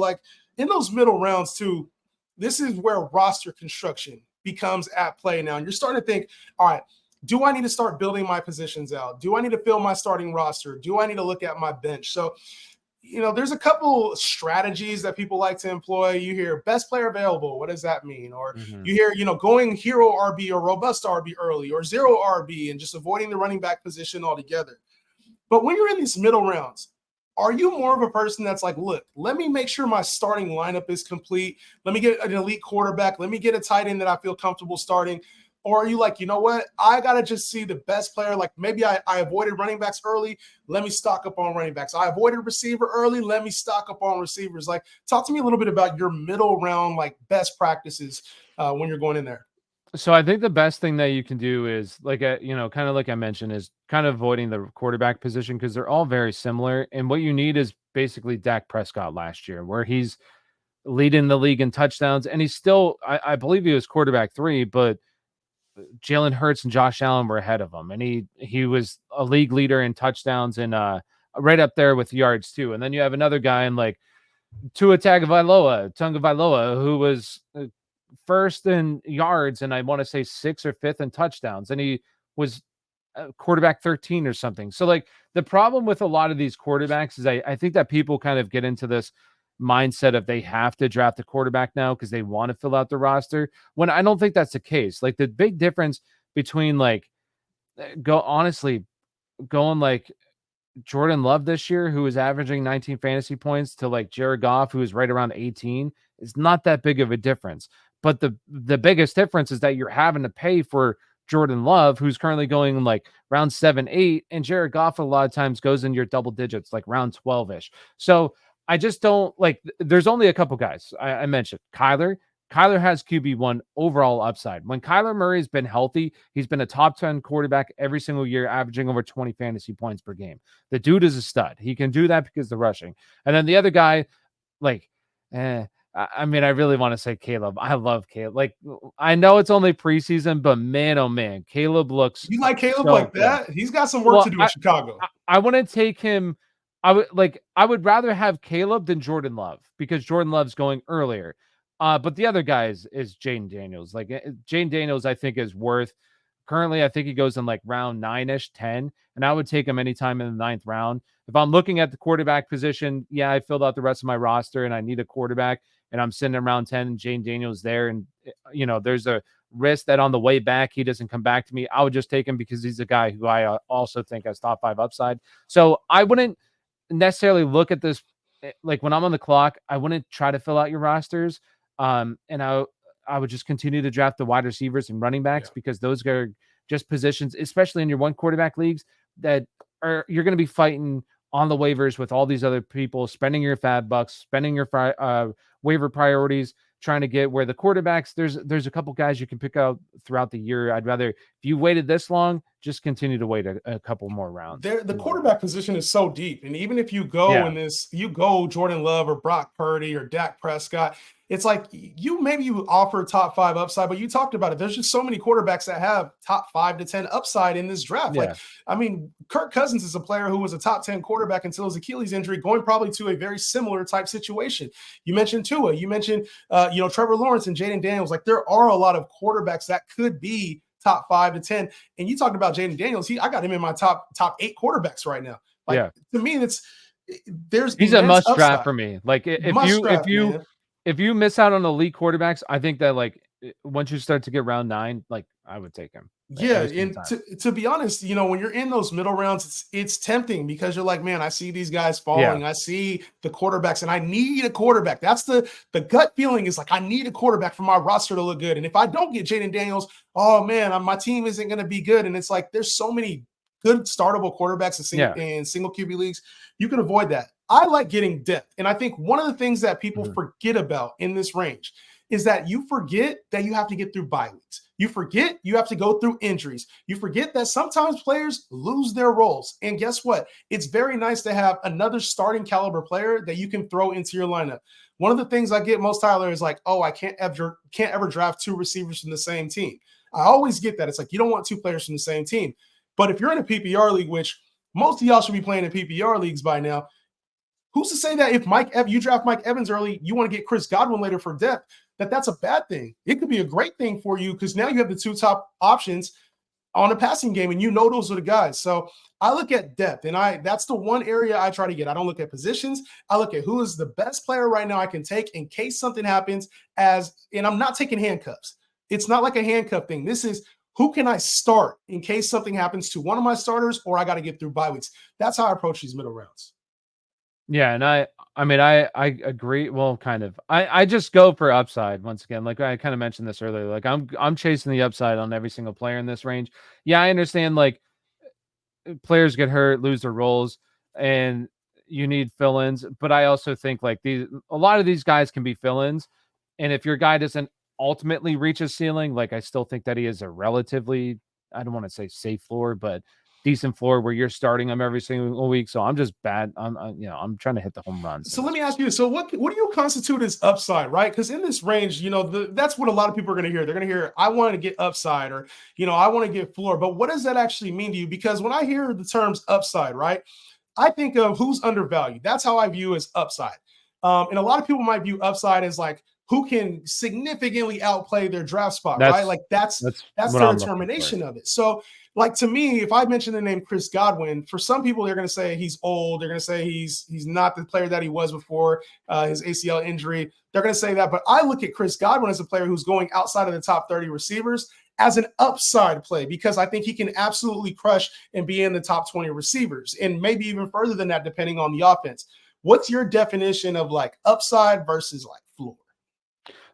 like in those middle rounds too, this is where roster construction becomes at play now. And you're starting to think, all right, do I need to start building my positions out? Do I need to fill my starting roster? Do I need to look at my bench? So, there's a couple strategies that people like to employ. You hear best player available. What does that mean? Or you hear, going hero RB or robust RB early or zero RB and just avoiding the running back position altogether. But when you're in these middle rounds, are you more of a person that's like, look, let me make sure my starting lineup is complete. Let me get an elite quarterback. Let me get a tight end that I feel comfortable starting. Or are you like, you know what? I got to just see the best player. Like maybe I avoided running backs early. Let me stock up on running backs. I avoided receiver early. Let me stock up on receivers. Like, talk to me a little bit about your middle round, like best practices when you're going in there. So I think the best thing that you can do is kind of like I mentioned, is kind of avoiding the quarterback position because they're all very similar. And what you need is basically Dak Prescott last year, where he's leading the league in touchdowns. And he's still, I believe he was quarterback 3, but Jalen Hurts and Josh Allen were ahead of him. And he was a league leader in touchdowns and right up there with yards too. And then you have another guy in like Tua Tagovailoa, who was first in yards and I want to say 6th or 5th in touchdowns, and he was quarterback 13 or something. So like the problem with a lot of these quarterbacks is I think that people kind of get into this mindset of they have to draft a quarterback now because they want to fill out the roster, when I don't think that's the case. Like the big difference between like going like Jordan Love this year, who is averaging 19 fantasy points, to like Jared Goff, who is right around 18, is not that big of a difference. But the biggest difference is that you're having to pay for Jordan Love, who's currently going like round 7, 8, and Jared Goff a lot of times goes in your double digits, like round 12-ish. So I just don't like, there's only a couple guys I mentioned. Kyler has QB1 overall upside. When Kyler Murray's been healthy, he's been a top 10 quarterback every single year, averaging over 20 fantasy points per game. The dude is a stud. He can do that because of the rushing. And then the other guy, like, I mean, I really want to say Caleb. I love Caleb. Like, I know it's only preseason, but man, oh man, Caleb looks. You like Caleb so like that? good. He's got some work to do in Chicago. I want to take him. I would rather have Caleb than Jordan Love because Jordan Love's going earlier. But the other guy is Jaden Daniels. Like Jaden Daniels, I think is worth. Currently, I think he goes in like round 9-ish, 10, and I would take him anytime in the 9th round. If I'm looking at the quarterback position, yeah, I filled out the rest of my roster and I need a quarterback, and I'm sitting around 10 and Jaden Daniels there, and there's a risk that on the way back he doesn't come back to me. I would just take him because he's a guy who I also think has top 5 upside. So I wouldn't necessarily look at this like when I'm on the clock. I wouldn't try to fill out your rosters. And I would just continue to draft the wide receivers and running backs because those are just positions, especially in your one quarterback leagues, that you're going to be fighting on the waivers with all these other people, spending your fab bucks, spending your waiver priorities, trying to get where the quarterbacks, there's a couple guys you can pick out throughout the year. I'd rather, if you waited this long, just continue to wait a couple more rounds. The quarterback position is so deep. And even if you go you go Jordan Love or Brock Purdy or Dak Prescott, it's like you offer top 5 upside, but you talked about it. There's just so many quarterbacks that have top 5 to 10 upside in this draft. Yeah. Like, I mean, Kirk Cousins is a player who was a top 10 quarterback until his Achilles injury, going probably to a very similar type situation. You mentioned Tua, you mentioned, Trevor Lawrence and Jaden Daniels. Like, there are a lot of quarterbacks that could be top 5 to 10. And you talked about Jaden Daniels. I got him in my top 8 quarterbacks right now. Like, to me, he's a must draft for me. Like if you miss out on elite quarterbacks, I think that like once you start to get round 9, like I would take him. Yeah, and to be honest, when you're in those middle rounds, it's tempting because you're like, man, I see these guys falling. I see the quarterbacks, and I need a quarterback. That's the gut feeling is like, I need a quarterback for my roster to look good. And if I don't get Jaden Daniels, oh man, my team isn't going to be good. And it's like, there's so many good startable quarterbacks in single QB leagues. You can avoid that. I like getting depth. And I think one of the things that people forget about in this range is that you forget that you have to get through bye weeks. You forget you have to go through injuries. You forget that sometimes players lose their roles. And guess what? It's very nice to have another starting caliber player that you can throw into your lineup. One of the things I get most, Tyler, is like, oh, I can't ever draft 2 receivers from the same team. I always get that. It's like, you don't want 2 players from the same team. But if you're in a PPR league, which most of y'all should be playing in PPR leagues by now, Who's to say that if you draft Mike Evans early, you want to get Chris Godwin later for depth, that's a bad thing? It could be a great thing for you because now you have the two top options on a passing game, and those are the guys. So I look at depth, and that's the one area I try to get. I don't look at positions. I look at who is the best player right now I can take in case something happens, and I'm not taking handcuffs. It's not like a handcuff thing. This is who can I start in case something happens to one of my starters, or I got to get through bye weeks. That's how I approach these middle rounds. Yeah, and I mean, I agree. Well, kind of. I just go for upside once again. Like I kind of mentioned this earlier. Like I'm chasing the upside on every single player in this range. Yeah, I understand. Like players get hurt, lose their roles, and you need fill-ins. But I also think like a lot of these guys can be fill-ins, and if your guy doesn't ultimately reach a ceiling, like I still think that he is a relatively, I don't want to say safe floor, but decent floor where you're starting them every single week. So I'm just bad. I'm trying to hit the home runs. So let me ask you, so what do you constitute as upside, right? Because in this range, that's what a lot of people are going to hear. They're going to hear, I want to get upside, or, I want to get floor. But what does that actually mean to you? Because when I hear the terms upside, right, I think of who's undervalued. That's how I view as upside. And a lot of people might view upside as like who can significantly outplay their draft spot, right? Like that's their determination of it. So like to me, if I mention the name Chris Godwin, for some people they're going to say he's old. They're going to say he's not the player that he was before his ACL injury. They're going to say that, but I look at Chris Godwin as a player who's going outside of the top 30 receivers as an upside play because I think he can absolutely crush and be in the top 20 receivers and maybe even further than that depending on the offense. What's your definition of like upside versus like floor?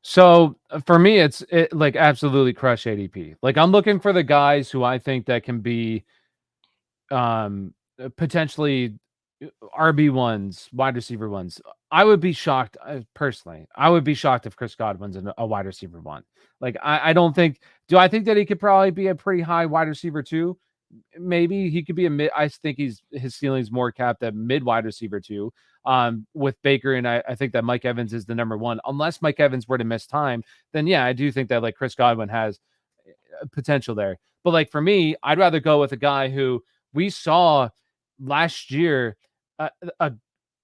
So for me, it's like absolutely crush ADP. Like I'm looking for the guys who I think that can be potentially RB1s, wide receiver ones. I would be shocked personally. I would be shocked if Chris Godwin's a wide receiver one. Like I don't think. Do I think that he could probably be a pretty high wide receiver too? Maybe he could be a mid. I think his ceiling's more capped at mid wide receiver too. With Baker, and I think that Mike Evans is the number one. Unless Mike Evans were to miss time, then yeah, I do think that like Chris Godwin has potential there. But like for me, I'd rather go with a guy who we saw last year, a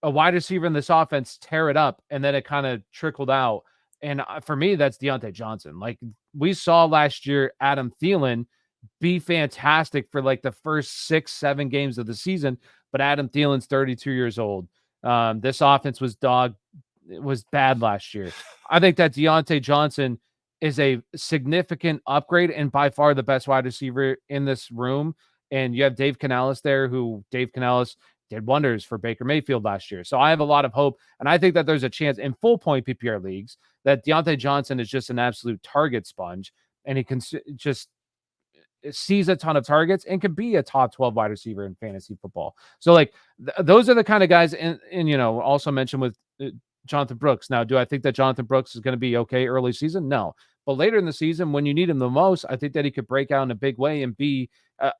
wide receiver in this offense tear it up, and then it kind of trickled out. And for me, that's Deontay Johnson. Like we saw last year, Adam Thielen be fantastic for like the first 6-7 games of the season, but Adam Thielen's 32 years old. This offense was bad last year. I think that Deontay Johnson is a significant upgrade and by far the best wide receiver in this room. And you have Dave Canales there, who Dave Canales did wonders for Baker Mayfield last year. So I have a lot of hope. And I think that there's a chance in full point PPR leagues that Deontay Johnson is just an absolute target sponge. And he can just sees a ton of targets and could be a top 12 wide receiver in fantasy football. So like those are the kind of guys, and also mentioned with Jonathan Brooks. Now, do I think that Jonathan Brooks is going to be okay early season? No. But later in the season, when you need him the most, I think that he could break out in a big way and be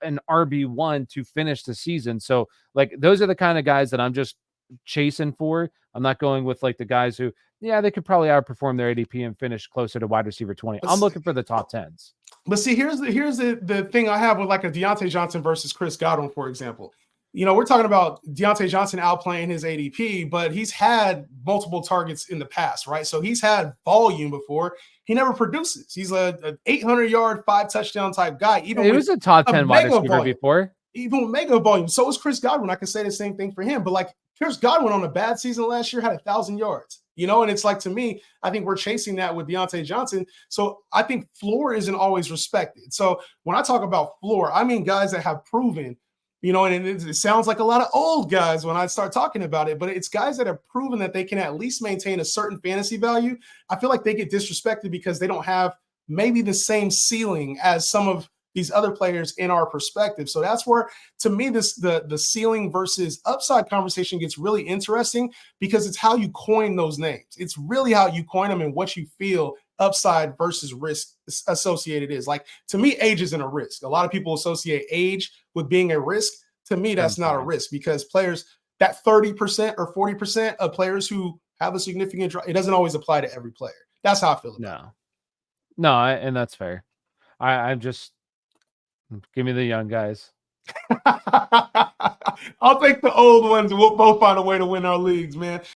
an RB1 to finish the season. So like those are the kind of guys that I'm just chasing for. I'm not going with like the guys who, they could probably outperform their ADP and finish closer to wide receiver 20. I'm looking for the top 10s. But see, here's the thing I have with like a Deontay Johnson versus Chris Godwin, for example. We're talking about Deontay Johnson outplaying his ADP, but he's had multiple targets in the past, right? So he's had volume before. He never produces. He's an 800-yard, 5-touchdown type guy. Even he was a top 10 wide receiver before. Even with mega volume. So is Chris Godwin. I can say the same thing for him. But like Chris Godwin on a bad season last year had 1,000 yards. And it's like, to me, I think we're chasing that with Deontay Johnson. So I think floor isn't always respected. So when I talk about floor, I mean guys that have proven, and it sounds like a lot of old guys when I start talking about it, but it's guys that have proven that they can at least maintain a certain fantasy value. I feel like they get disrespected because they don't have maybe the same ceiling as some of these other players in our perspective. So that's where, to me, the ceiling versus upside conversation gets really interesting because it's how you coin those names. It's really how you coin them and what you feel upside versus risk associated is. Like, to me, age isn't a risk. A lot of people associate age with being a risk. To me, that's not a risk because players, that 30% or 40% of players who have a significant drop, it doesn't always apply to every player. That's how I feel about it. No, and that's fair. I'm just, give me the young guys. I'll take the old ones and we'll both find a way to win our leagues, man.